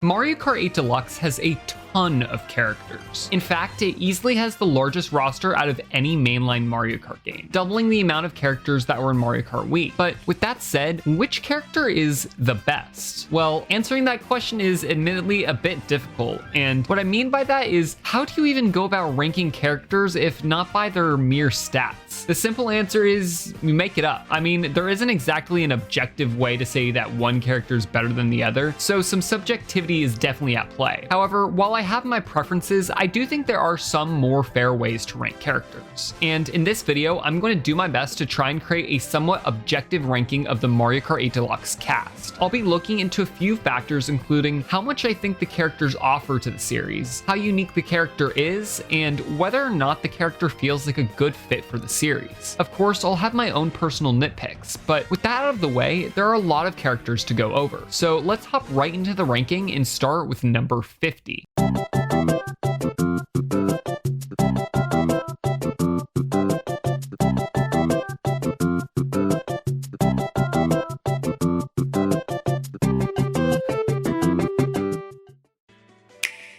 Mario Kart 8 Deluxe has a ton of characters. In fact, it easily has the largest roster out of any mainline Mario Kart game, doubling the amount of characters that were in Mario Kart Wii. But with that said, which character is the best? Well, answering that question is admittedly a bit difficult, and what I mean by that is, how do you even go about ranking characters if not by their mere stats? The simple answer is, you make it up. I mean, there isn't exactly an objective way to say that one character is better than the other, so some subjectivity is definitely at play. However, while I have my preferences, I do think there are some more fair ways to rank characters. And in this video, I'm going to do my best to try and create a somewhat objective ranking of the Mario Kart 8 Deluxe cast. I'll be looking into a few factors, including how much I think the characters offer to the series, how unique the character is, and whether or not the character feels like a good fit for the series. Of course, I'll have my own personal nitpicks, but with that out of the way, there are a lot of characters to go over. So let's hop right into the ranking and start with number 50.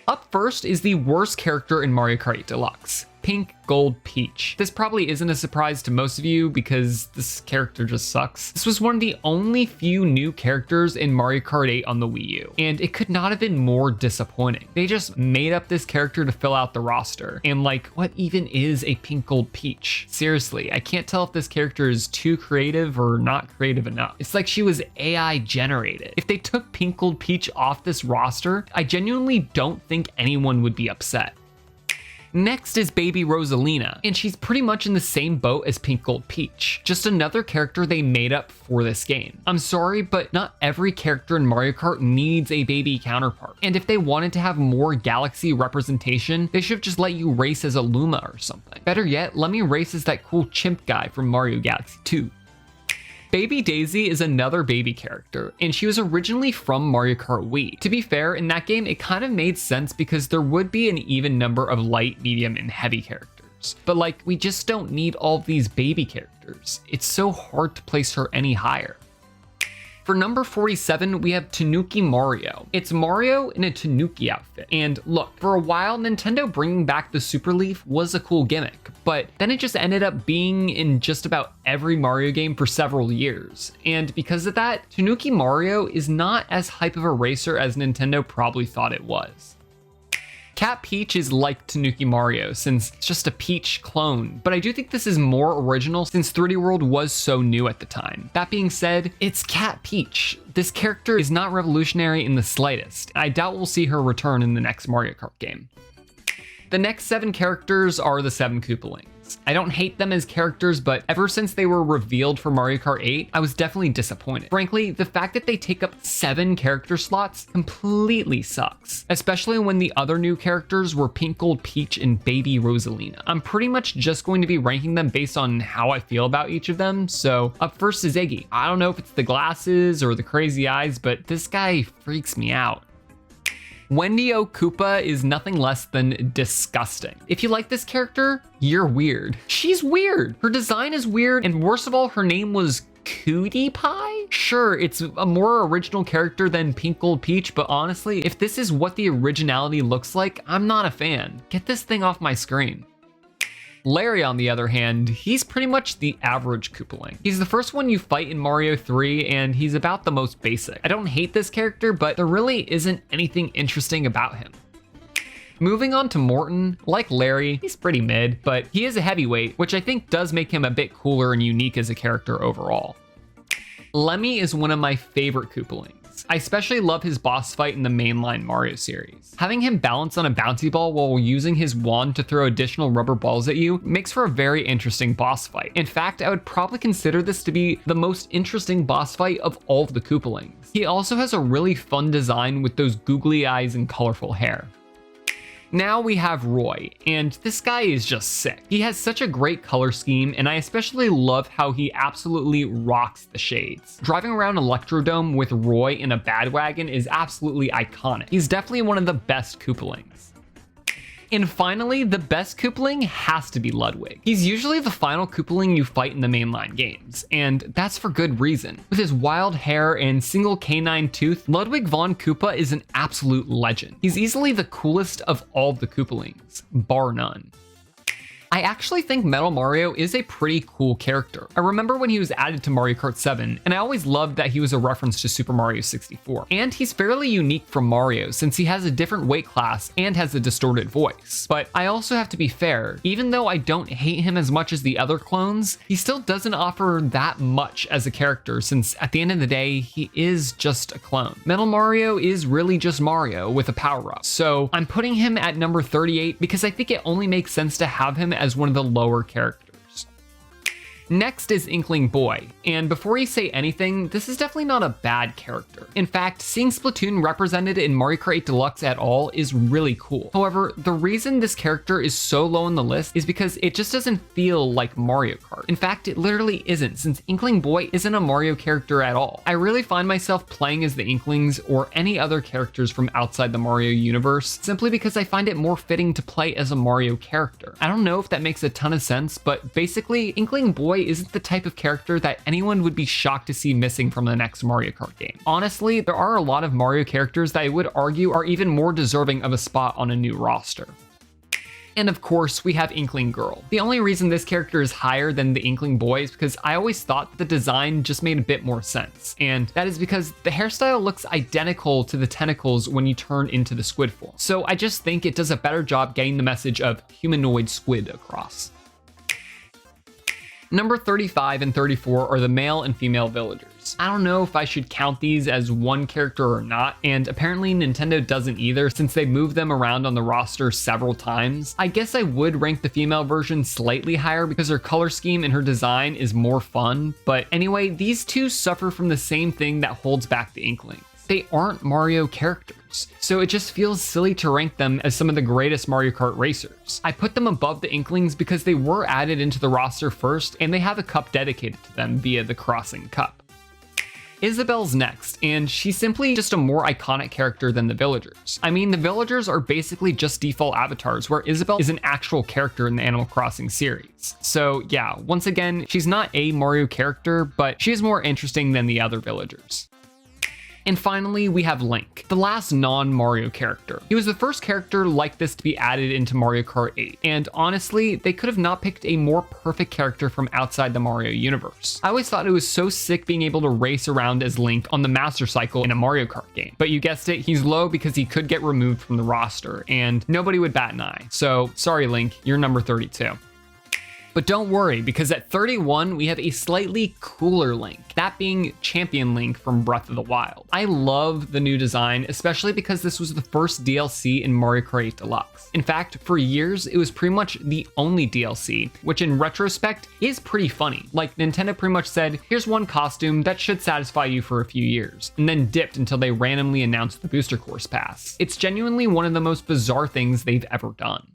Up first is the worst character in Mario Kart 8 Deluxe, Pink Gold Peach. This probably isn't a surprise to most of you because this character just sucks. This was one of the only few new characters in Mario Kart 8 on the Wii U, and it could not have been more disappointing. They just made up this character to fill out the roster. And like, what even is a Pink Gold Peach? Seriously, I can't tell if this character is too creative or not creative enough. It's like she was AI generated. If they took Pink Gold Peach off this roster, I genuinely don't think anyone would be upset. Next is Baby Rosalina, and she's pretty much in the same boat as Pink Gold Peach, just another character they made up for this game. I'm sorry, but not every character in Mario Kart needs a baby counterpart, and if they wanted to have more galaxy representation, they should have just let you race as a Luma or something. Better yet, let me race as that cool chimp guy from Mario Galaxy 2. Baby Daisy is another baby character, and she was originally from Mario Kart Wii. To be fair, in that game, it kind of made sense because there would be an even number of light, medium, and heavy characters. But like, we just don't need all of these baby characters. It's so hard to place her any higher. For number 47, we have Tanuki Mario. It's Mario in a Tanuki outfit. And look, for a while, Nintendo bringing back the Super Leaf was a cool gimmick, but then it just ended up being in just about every Mario game for several years. And because of that, Tanuki Mario is not as hype of a racer as Nintendo probably thought it was. Cat Peach is like Tanuki Mario since it's just a Peach clone, but I do think this is more original since 3D World was so new at the time. That being said, it's Cat Peach. This character is not revolutionary in the slightest. I doubt we'll see her return in the next Mario Kart game. The next 7 characters are the 7 Koopalings. I don't hate them as characters, but ever since they were revealed for Mario Kart 8, I was definitely disappointed. Frankly, the fact that they take up 7 character slots completely sucks, especially when the other new characters were Pink Gold Peach and Baby Rosalina. I'm pretty much just going to be ranking them based on how I feel about each of them, so up first is Iggy. I don't know if it's the glasses or the crazy eyes, but this guy freaks me out. Wendy-O Koopa is nothing less than disgusting. If you like this character, you're weird. She's weird. Her design is weird, and worst of all, her name was Cootie Pie? Sure, it's a more original character than Pink Gold Peach, but honestly, if this is what the originality looks like, I'm not a fan. Get this thing off my screen. Larry, on the other hand, he's pretty much the average Koopaling. He's the first one you fight in Mario 3, and he's about the most basic. I don't hate this character, but there really isn't anything interesting about him. Moving on to Morton, like Larry, he's pretty mid, but he is a heavyweight, which I think does make him a bit cooler and unique as a character overall. Lemmy is one of my favorite Koopalings. I especially love his boss fight in the mainline Mario series. Having him balance on a bouncy ball while using his wand to throw additional rubber balls at you makes for a very interesting boss fight. In fact, I would probably consider this to be the most interesting boss fight of all of the Koopalings. He also has a really fun design with those googly eyes and colorful hair. Now we have Roy, and this guy is just sick. He has such a great color scheme, and I especially love how he absolutely rocks the shades. Driving around Electrodome with Roy in a bad wagon is absolutely iconic. He's definitely one of the best Koopalings. And finally, the best Koopaling has to be Ludwig. He's usually the final Koopaling you fight in the mainline games, and that's for good reason. With his wild hair and single canine tooth, Ludwig von Koopa is an absolute legend. He's easily the coolest of all the Koopalings, bar none. I actually think Metal Mario is a pretty cool character. I remember when he was added to Mario Kart 7, and I always loved that he was a reference to Super Mario 64. And he's fairly unique from Mario since he has a different weight class and has a distorted voice. But I also have to be fair, even though I don't hate him as much as the other clones, he still doesn't offer that much as a character since at the end of the day, he is just a clone. Metal Mario is really just Mario with a power-up. So I'm putting him at number 38 because I think it only makes sense to have him as one of the lower characters. Next is Inkling Boy, and before you say anything, this is definitely not a bad character. In fact, seeing Splatoon represented in Mario Kart 8 Deluxe at all is really cool. However, the reason this character is so low on the list is because it just doesn't feel like Mario Kart. In fact, it literally isn't, since Inkling Boy isn't a Mario character at all. I really find myself playing as the Inklings or any other characters from outside the Mario universe, simply because I find it more fitting to play as a Mario character. I don't know if that makes a ton of sense, but basically, Inkling Boy isn't the type of character that anyone would be shocked to see missing from the next Mario Kart game. Honestly, there are a lot of Mario characters that I would argue are even more deserving of a spot on a new roster. And of course, we have Inkling Girl. The only reason this character is higher than the Inkling Boy is because I always thought the design just made a bit more sense. And that is because the hairstyle looks identical to the tentacles when you turn into the squid form. So I just think it does a better job getting the message of humanoid squid across. Number 35 and 34 are the male and female villagers. I don't know if I should count these as one character or not, and apparently Nintendo doesn't either since they moved them around on the roster several times. I guess I would rank the female version slightly higher because her color scheme and her design is more fun, but anyway, these two suffer from the same thing that holds back the Inklings. They aren't Mario characters, so it just feels silly to rank them as some of the greatest Mario Kart racers. I put them above the Inklings because they were added into the roster first, and they have a cup dedicated to them via the Crossing Cup. Isabelle's next, and she's simply just a more iconic character than the villagers. I mean, the villagers are basically just default avatars, where Isabelle is an actual character in the Animal Crossing series. So yeah, once again, she's not a Mario character, but she is more interesting than the other villagers. And finally, we have Link, the last non-Mario character. He was the first character like this to be added into Mario Kart 8, and honestly, they could have not picked a more perfect character from outside the Mario universe. I always thought it was so sick being able to race around as Link on the Master Cycle in a Mario Kart game. But you guessed it, he's low because he could get removed from the roster, and nobody would bat an eye. So sorry Link, you're number 32. But don't worry, because at 31, we have a slightly cooler Link, that being Champion Link from Breath of the Wild. I love the new design, especially because this was the first DLC in Mario Kart 8 Deluxe. In fact, for years, it was pretty much the only DLC, which in retrospect is pretty funny. Like, Nintendo pretty much said, here's one costume that should satisfy you for a few years, and then dipped until they randomly announced the Booster Course Pass. It's genuinely one of the most bizarre things they've ever done.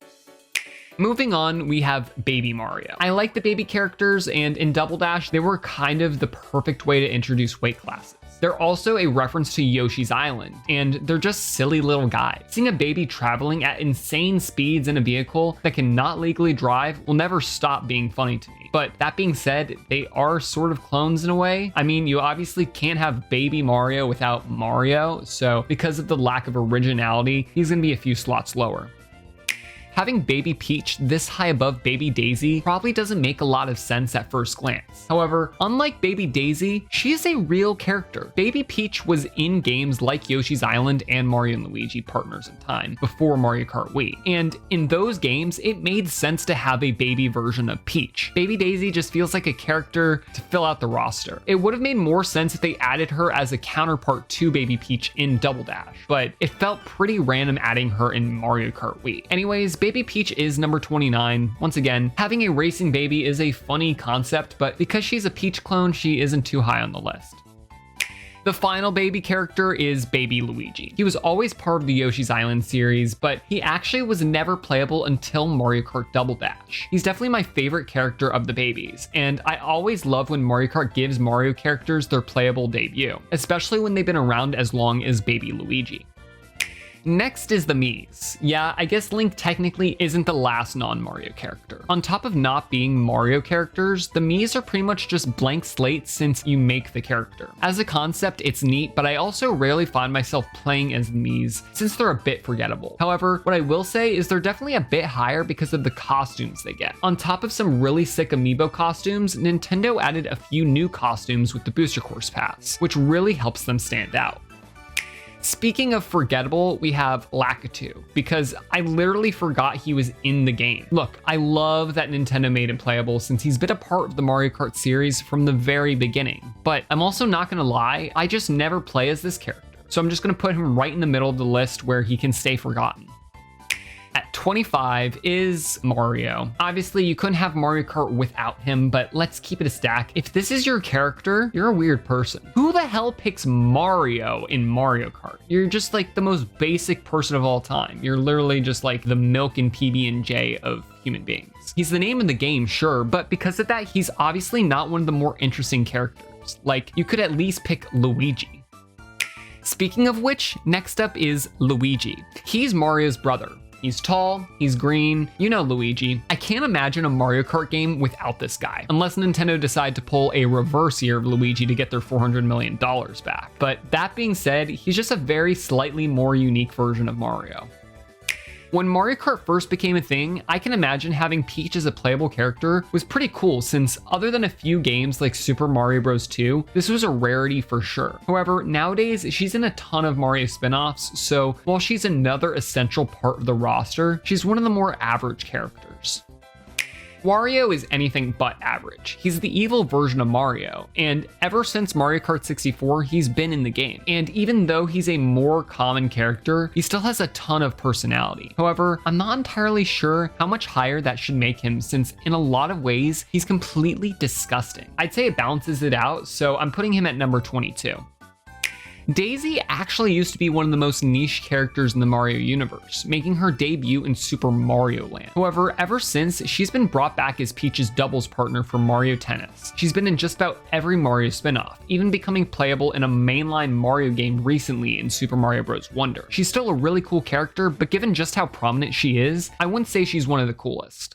Moving on, we have Baby Mario. I like the baby characters, and in Double Dash, they were kind of the perfect way to introduce weight classes. They're also a reference to Yoshi's Island, and they're just silly little guys. Seeing a baby traveling at insane speeds in a vehicle that cannot legally drive will never stop being funny to me. But that being said, they are sort of clones in a way. I mean, you obviously can't have Baby Mario without Mario, so because of the lack of originality, he's gonna be a few slots lower. Having Baby Peach this high above Baby Daisy probably doesn't make a lot of sense at first glance. However, unlike Baby Daisy, she is a real character. Baby Peach was in games like Yoshi's Island and Mario & Luigi Partners in Time before Mario Kart Wii. And in those games, it made sense to have a baby version of Peach. Baby Daisy just feels like a character to fill out the roster. It would have made more sense if they added her as a counterpart to Baby Peach in Double Dash, but it felt pretty random adding her in Mario Kart Wii. Anyways, Baby Peach is number 29. Once again, having a racing baby is a funny concept, but because she's a Peach clone, she isn't too high on the list. The final baby character is Baby Luigi. He was always part of the Yoshi's Island series, but he actually was never playable until Mario Kart Double Dash. He's definitely my favorite character of the babies, and I always love when Mario Kart gives Mario characters their playable debut, especially when they've been around as long as Baby Luigi. Next is the Miis. Yeah, I guess Link technically isn't the last non-Mario character. On top of not being Mario characters, the Miis are pretty much just blank slates since you make the character. As a concept, it's neat, but I also rarely find myself playing as the Miis since they're a bit forgettable. However, what I will say is they're definitely a bit higher because of the costumes they get. On top of some really sick amiibo costumes, Nintendo added a few new costumes with the Booster Course Pass, which really helps them stand out. Speaking of forgettable, we have Lakitu, because I literally forgot he was in the game. Look, I love that Nintendo made him playable since he's been a part of the Mario Kart series from the very beginning, but I'm also not gonna lie, I just never play as this character, so I'm just gonna put him right in the middle of the list where he can stay forgotten. At 25 is Mario. Obviously, you couldn't have Mario Kart without him, but let's keep it a stack. If this is your character, you're a weird person. Who the hell picks Mario in Mario Kart? You're just like the most basic person of all time. You're literally just like the milk and PB&J of human beings. He's the name of the game, sure, but because of that, he's obviously not one of the more interesting characters. Like, you could at least pick Luigi. Speaking of which, next up is Luigi. He's Mario's brother. He's tall, he's green, you know Luigi. I can't imagine a Mario Kart game without this guy, unless Nintendo decide to pull a reverse year of Luigi to get their $400 million back. But that being said, he's just a very slightly more unique version of Mario. When Mario Kart first became a thing, I can imagine having Peach as a playable character was pretty cool since other than a few games like Super Mario Bros. 2, this was a rarity for sure. However, nowadays she's in a ton of Mario spin-offs, so while she's another essential part of the roster, she's one of the more average characters. Wario is anything but average. He's the evil version of Mario, and ever since Mario Kart 64, he's been in the game. And even though he's a more common character, he still has a ton of personality. However, I'm not entirely sure how much higher that should make him since in a lot of ways, he's completely disgusting. I'd say it balances it out, so I'm putting him at number 22. Daisy actually used to be one of the most niche characters in the Mario universe, making her debut in Super Mario Land. However, ever since, she's been brought back as Peach's doubles partner for Mario Tennis. She's been in just about every Mario spin-off, even becoming playable in a mainline Mario game recently in Super Mario Bros. Wonder. She's still a really cool character, but given just how prominent she is, I wouldn't say she's one of the coolest.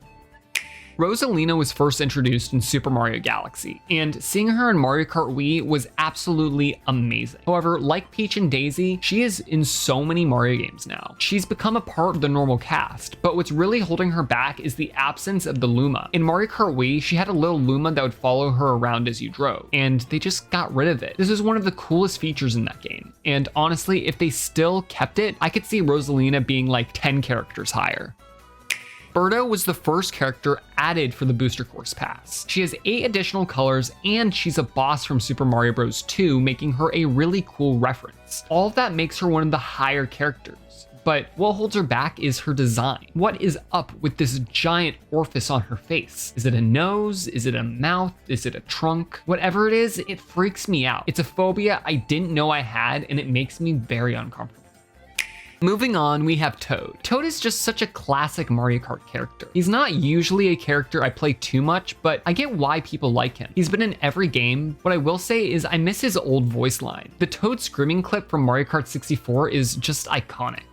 Rosalina was first introduced in Super Mario Galaxy, and seeing her in Mario Kart Wii was absolutely amazing. However, like Peach and Daisy, she is in so many Mario games now. She's become a part of the normal cast, but what's really holding her back is the absence of the Luma. In Mario Kart Wii, she had a little Luma that would follow her around as you drove, and they just got rid of it. This is one of the coolest features in that game, and honestly, if they still kept it, I could see Rosalina being like 10 characters higher. Birdo was the first character added for the Booster Course Pass. She has 8 additional colors, and she's a boss from Super Mario Bros. 2, making her a really cool reference. All of that makes her one of the higher characters. But what holds her back is her design. What is up with this giant orifice on her face? Is it a nose? Is it a mouth? Is it a trunk? Whatever it is, it freaks me out. It's a phobia I didn't know I had, and it makes me very uncomfortable. Moving on, we have Toad. Toad is just such a classic Mario Kart character. He's not usually a character I play too much, but I get why people like him. He's been in every game. What I will say is I miss his old voice line. The Toad screaming clip from Mario Kart 64 is just iconic.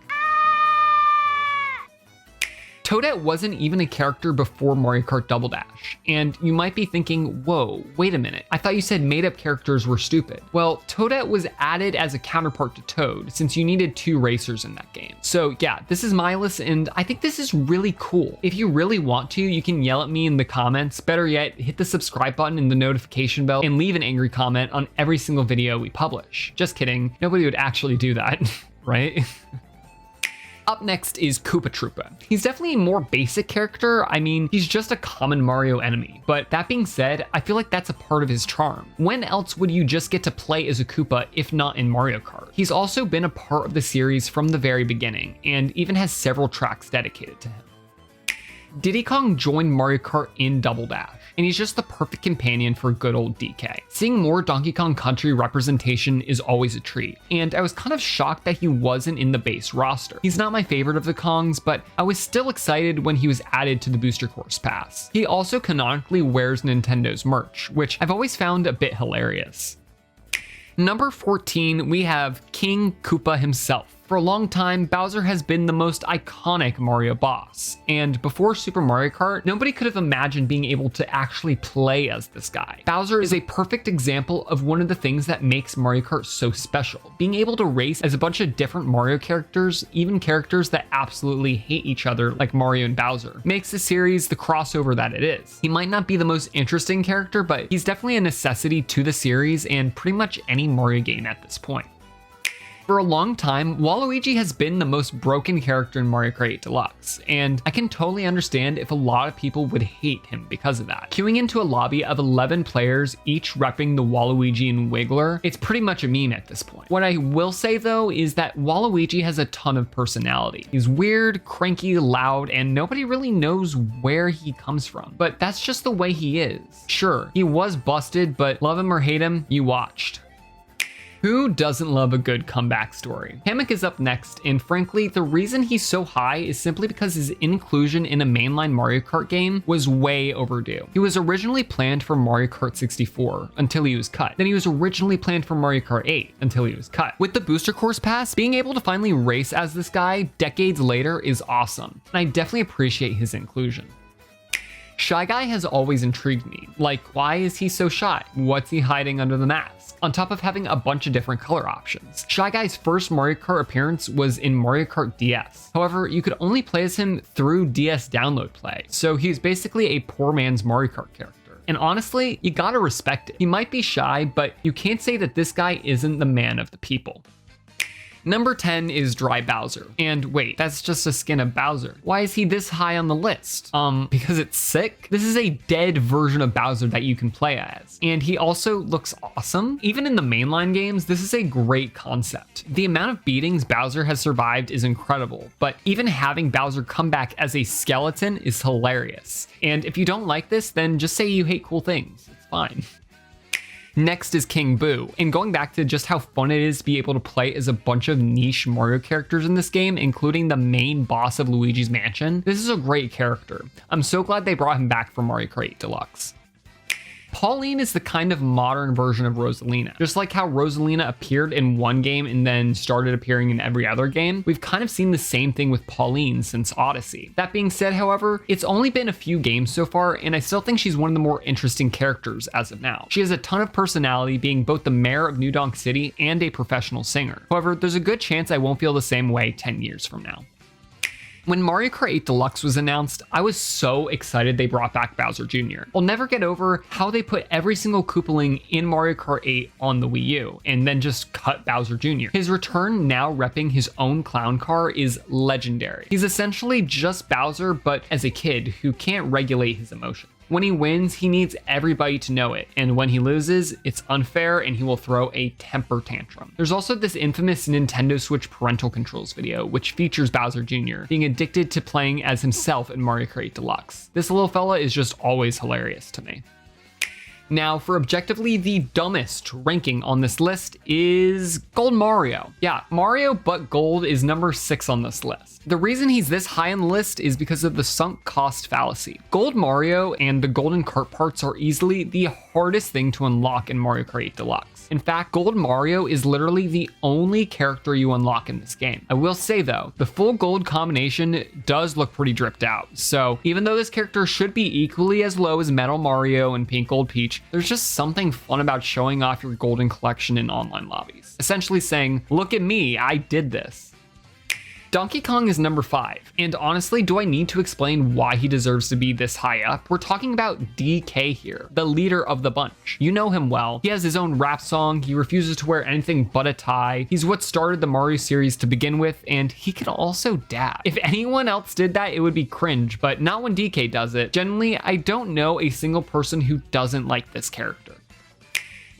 Toadette wasn't even a character before Mario Kart Double Dash, and you might be thinking, whoa, wait a minute, I thought you said made-up characters were stupid. Well, Toadette was added as a counterpart to Toad, since you needed 2 racers in that game. So yeah, this is my list, and I think this is really cool. If you really want to, you can yell at me in the comments. Better yet, hit the subscribe button and the notification bell, and leave an angry comment on every single video we publish. Just kidding, nobody would actually do that, right? Up next is Koopa Troopa. He's definitely a more basic character. I mean, he's just a common Mario enemy. But that being said, I feel like that's a part of his charm. When else would you just get to play as a Koopa if not in Mario Kart? He's also been a part of the series from the very beginning, and even has several tracks dedicated to him. Diddy Kong joined Mario Kart in Double Dash, and he's just the perfect companion for good old DK. Seeing more Donkey Kong Country representation is always a treat, and I was kind of shocked that he wasn't in the base roster. He's not my favorite of the Kongs, but I was still excited when he was added to the Booster Course Pass. He also canonically wears Nintendo's merch, which I've always found a bit hilarious. Number 14, we have King Koopa himself. For a long time, Bowser has been the most iconic Mario boss, and before Super Mario Kart, nobody could have imagined being able to actually play as this guy. Bowser is a perfect example of one of the things that makes Mario Kart so special. Being able to race as a bunch of different Mario characters, even characters that absolutely hate each other like Mario and Bowser, makes the series the crossover that it is. He might not be the most interesting character, but he's definitely a necessity to the series and pretty much any Mario game at this point. For a long time, Waluigi has been the most broken character in Mario Kart 8 Deluxe, and I can totally understand if a lot of people would hate him because of that. Queuing into a lobby of 11 players, each repping the Waluigi and Wiggler, it's pretty much a meme at this point. What I will say though is that Waluigi has a ton of personality. He's weird, cranky, loud, and nobody really knows where he comes from. But that's just the way he is. Sure, he was busted, but love him or hate him, you watched. Who doesn't love a good comeback story? Hammock is up next, and frankly, the reason he's so high is simply because his inclusion in a mainline Mario Kart game was way overdue. He was originally planned for Mario Kart 64 until he was cut. Then he was originally planned for Mario Kart 8 until he was cut. With the Booster Course Pass, being able to finally race as this guy decades later is awesome, and I definitely appreciate his inclusion. Shy Guy has always intrigued me. Like, why is he so shy? What's he hiding under the mask? On top of having a bunch of different color options. Shy Guy's first Mario Kart appearance was in Mario Kart DS. However, you could only play as him through DS download play, so he's basically a poor man's Mario Kart character. And honestly, you gotta respect it. He might be shy, but you can't say that this guy isn't the man of the people. Number 10 is Dry Bowser. And wait, that's just a skin of Bowser. Why is he this high on the list? Because it's sick? This is a dead version of Bowser that you can play as. And he also looks awesome. Even in the mainline games, this is a great concept. The amount of beatings Bowser has survived is incredible, but even having Bowser come back as a skeleton is hilarious. And if you don't like this, then just say you hate cool things. It's fine. Next is King Boo, and going back to just how fun it is to be able to play as a bunch of niche Mario characters in this game, including the main boss of Luigi's Mansion, this is a great character. I'm so glad they brought him back for Mario Kart 8 Deluxe. Pauline is the kind of modern version of Rosalina. Just like how Rosalina appeared in one game and then started appearing in every other game, we've kind of seen the same thing with Pauline since Odyssey. That being said, however, it's only been a few games so far, and I still think she's one of the more interesting characters as of now. She has a ton of personality, being both the mayor of New Donk City and a professional singer. However, there's a good chance I won't feel the same way 10 years from now. When Mario Kart 8 Deluxe was announced, I was so excited they brought back Bowser Jr. I'll never get over how they put every single Koopaling in Mario Kart 8 on the Wii U, and then just cut Bowser Jr. His return, now repping his own clown car, is legendary. He's essentially just Bowser, but as a kid who can't regulate his emotions. When he wins, he needs everybody to know it, and when he loses, it's unfair and he will throw a temper tantrum. There's also this infamous Nintendo Switch parental controls video, which features Bowser Jr. being addicted to playing as himself in Mario Kart 8 Deluxe. This little fella is just always hilarious to me. Now, for objectively the dumbest ranking on this list is Gold Mario. Yeah, Mario but Gold is number 6 on this list. The reason he's this high on the list is because of the sunk cost fallacy. Gold Mario and the golden cart parts are easily the hardest thing to unlock in Mario Kart 8 Deluxe. In fact, Gold Mario is literally the only character you unlock in this game. I will say though, the full gold combination does look pretty dripped out. So even though this character should be equally as low as Metal Mario and Pink Gold Peach, there's just something fun about showing off your golden collection in online lobbies. Essentially saying, look at me, I did this. Donkey Kong is number 5, and honestly, do I need to explain why he deserves to be this high up? We're talking about DK here, the leader of the bunch. You know him well. He has his own rap song, he refuses to wear anything but a tie, he's what started the Mario series to begin with, and he can also dab. If anyone else did that, it would be cringe, but not when DK does it. Generally, I don't know a single person who doesn't like this character.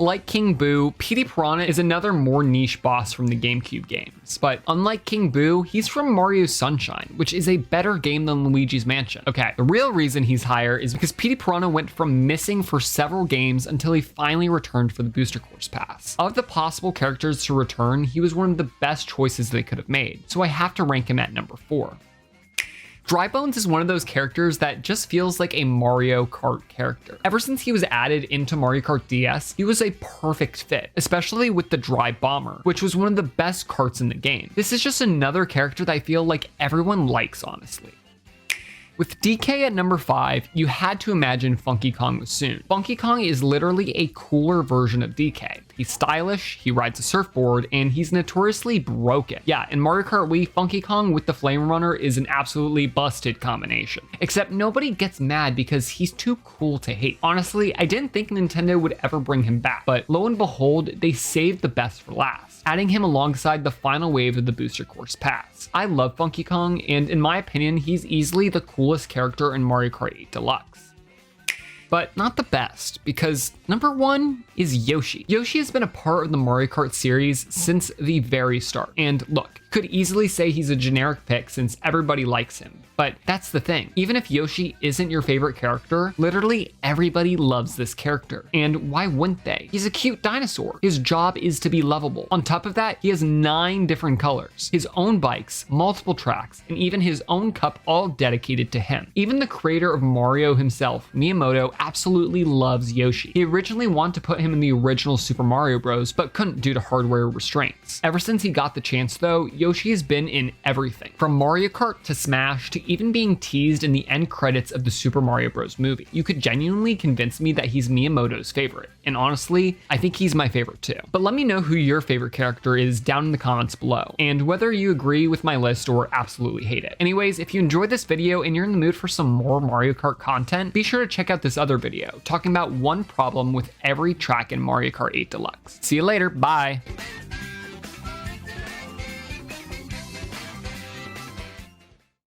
Like King Boo, Petey Piranha is another more niche boss from the GameCube games, but unlike King Boo, he's from Mario Sunshine, which is a better game than Luigi's Mansion. Okay, the real reason he's higher is because Petey Piranha went from missing for several games until he finally returned for the Booster Course Pass. Of the possible characters to return, he was one of the best choices they could have made, so I have to rank him at number 4. Dry Bones is one of those characters that just feels like a Mario Kart character. Ever since he was added into Mario Kart DS, he was a perfect fit, especially with the Dry Bomber, which was one of the best karts in the game. This is just another character that I feel like everyone likes, honestly. With DK at number 5, you had to imagine Funky Kong was soon. Funky Kong is literally a cooler version of DK. He's stylish, he rides a surfboard, and he's notoriously broken. Yeah, in Mario Kart Wii, Funky Kong with the Flame Runner is an absolutely busted combination. Except nobody gets mad because he's too cool to hate. Honestly, I didn't think Nintendo would ever bring him back, but lo and behold, they saved the best for last, adding him alongside the final wave of the Booster Course Pass. I love Funky Kong, and in my opinion, he's easily the coolest character in Mario Kart 8 Deluxe. But not the best, because number 1 is Yoshi. Yoshi has been a part of the Mario Kart series since the very start. And look, could easily say he's a generic pick since everybody likes him. But that's the thing. Even if Yoshi isn't your favorite character, literally everybody loves this character. And why wouldn't they? He's a cute dinosaur. His job is to be lovable. On top of that, he has 9 different colors, his own bikes, multiple tracks, and even his own cup all dedicated to him. Even the creator of Mario himself, Miyamoto, absolutely loves Yoshi. He originally wanted to put him in the original Super Mario Bros, but couldn't due to hardware restraints. Ever since he got the chance though, Yoshi has been in everything, from Mario Kart to Smash to even being teased in the end credits of the Super Mario Bros movie. You could genuinely convince me that he's Miyamoto's favorite, and honestly, I think he's my favorite too. But let me know who your favorite character is down in the comments below, and whether you agree with my list or absolutely hate it. Anyways, if you enjoyed this video and you're in the mood for some more Mario Kart content, be sure to check out this other video talking about one problem with every track in Mario Kart 8 Deluxe. See you later, bye!